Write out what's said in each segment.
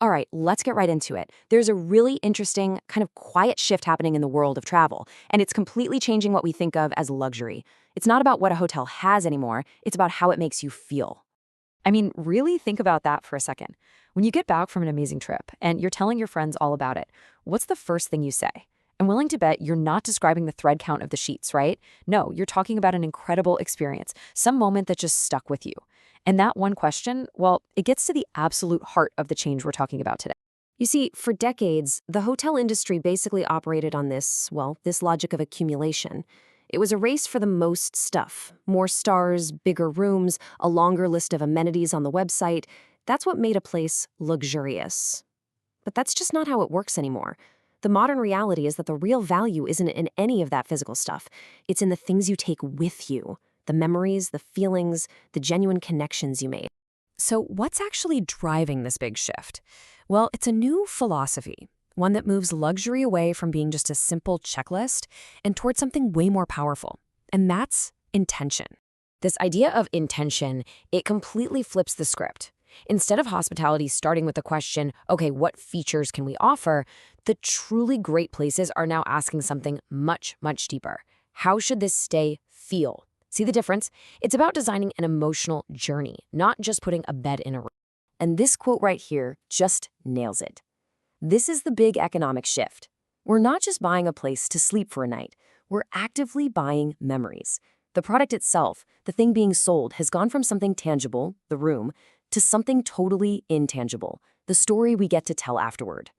All right, let's get right into it. There's a really interesting, kind of quiet shift happening in the world of travel, and it's completely changing what we think of as luxury. It's not about what a hotel has anymore, it's about how it makes you feel. I mean, really think about that for a second. When you get back from an amazing trip and you're telling your friends all about it, what's the first thing you say? I'm willing to bet you're not describing the thread count of the sheets, right? No, you're talking about an incredible experience, some moment that just stuck with you. And that one question, well, it gets to the absolute heart of the change we're talking about today. You see, for decades, the hotel industry basically operated on this logic of accumulation. It was a race for the most stuff, more stars, bigger rooms, a longer list of amenities on the website. That's what made a place luxurious. But that's just not how it works anymore. The modern reality is that the real value isn't in any of that physical stuff. It's in the things you take with you, the memories, the feelings, the genuine connections you made. So what's actually driving this big shift? Well, it's a new philosophy, one that moves luxury away from being just a simple checklist and towards something way more powerful, and that's intention. This idea of intention, it completely flips the script. Instead of hospitality starting with the question, okay, what features can we offer, the truly great places are now asking something much, much deeper. How should this stay feel? See the difference? It's about designing an emotional journey, not just putting a bed in a room. And this quote right here just nails it. This is the big economic shift. We're not just buying a place to sleep for a night. We're actively buying memories. The product itself, the thing being sold, has gone from something tangible, the room, to something totally intangible, the story we get to tell afterward.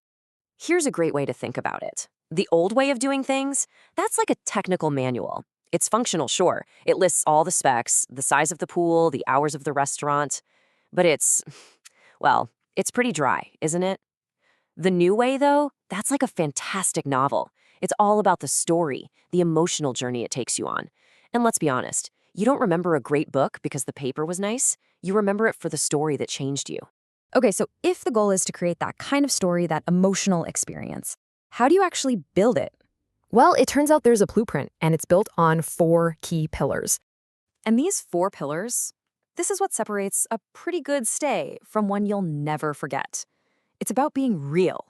Here's a great way to think about it. The old way of doing things, that's like a technical manual. It's functional, sure. It lists all the specs, the size of the pool, the hours of the restaurant. But it's pretty dry, isn't it? The new way, though, that's like a fantastic novel. It's all about the story, the emotional journey it takes you on. And let's be honest, you don't remember a great book because the paper was nice. You remember it for the story that changed you. Okay, so if the goal is to create that kind of story, that emotional experience, how do you actually build it? Well, it turns out there's a blueprint, and it's built on 4 key pillars. And these 4 pillars, this is what separates a pretty good stay from one you'll never forget. It's about being real,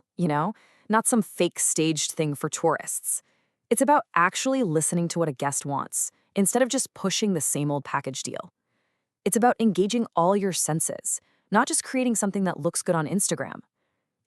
not some fake staged thing for tourists. It's about actually listening to what a guest wants, instead of just pushing the same old package deal. It's about engaging all your senses, not just creating something that looks good on Instagram.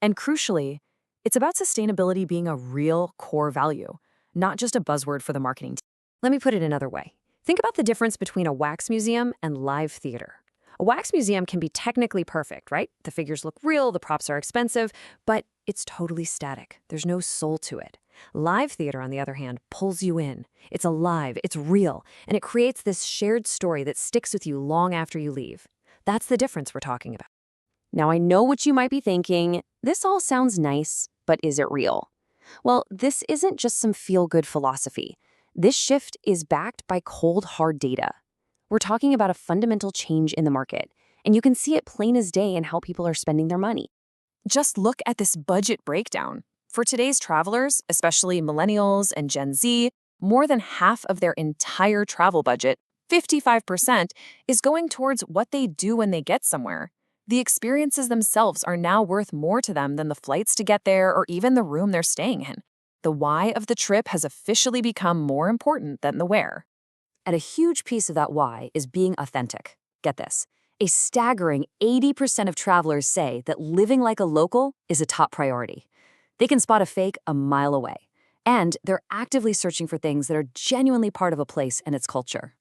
And crucially, it's about sustainability being a real core value, not just a buzzword for the marketing team. Let me put it another way. Think about the difference between a wax museum and live theater. A wax museum can be technically perfect, right? The figures look real, the props are expensive, but it's totally static. There's no soul to it. Live theater, on the other hand, pulls you in. It's alive, it's real, and it creates this shared story that sticks with you long after you leave. That's the difference we're talking about. Now, I know what you might be thinking. This all sounds nice, but is it real? Well, this isn't just some feel-good philosophy. This shift is backed by cold, hard data. We're talking about a fundamental change in the market, and you can see it plain as day in how people are spending their money. Just look at this budget breakdown. For today's travelers, especially Millennials and Gen Z, more than half of their entire travel budget, 55%, is going towards what they do when they get somewhere. The experiences themselves are now worth more to them than the flights to get there or even the room they're staying in. The why of the trip has officially become more important than the where. And a huge piece of that why is being authentic. Get this. A staggering 80% of travelers say that living like a local is a top priority. They can spot a fake a mile away. And they're actively searching for things that are genuinely part of a place and its culture.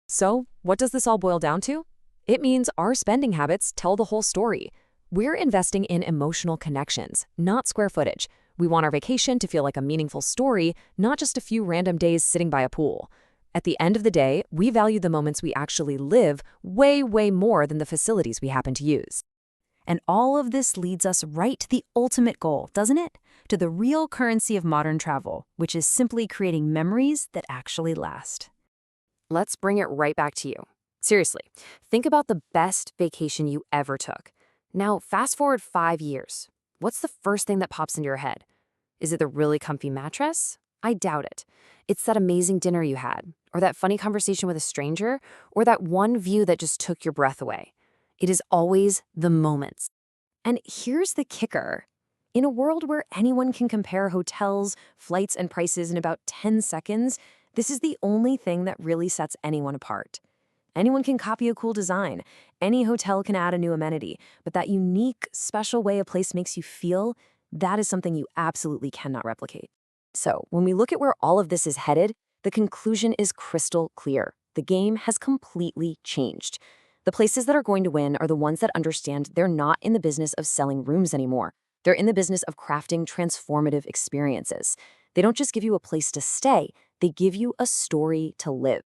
So, what does this all boil down to? It means our spending habits tell the whole story. We're investing in emotional connections, not square footage. We want our vacation to feel like a meaningful story, not just a few random days sitting by a pool. At the end of the day, we value the moments we actually live way, way more than the facilities we happen to use. And all of this leads us right to the ultimate goal, doesn't it? To the real currency of modern travel, which is simply creating memories that actually last. Let's bring it right back to you. Seriously, think about the best vacation you ever took. Now, fast forward 5 years. What's the first thing that pops into your head? Is it the really comfy mattress? I doubt it. It's that amazing dinner you had, or that funny conversation with a stranger, or that one view that just took your breath away. It is always the moments. And here's the kicker. In a world where anyone can compare hotels, flights, and prices in about 10 seconds, this is the only thing that really sets anyone apart. Anyone can copy a cool design. Any hotel can add a new amenity. But that unique, special way a place makes you feel, that is something you absolutely cannot replicate. So, when we look at where all of this is headed, the conclusion is crystal clear. The game has completely changed. The places that are going to win are the ones that understand they're not in the business of selling rooms anymore. They're in the business of crafting transformative experiences. They don't just give you a place to stay, they give you a story to live.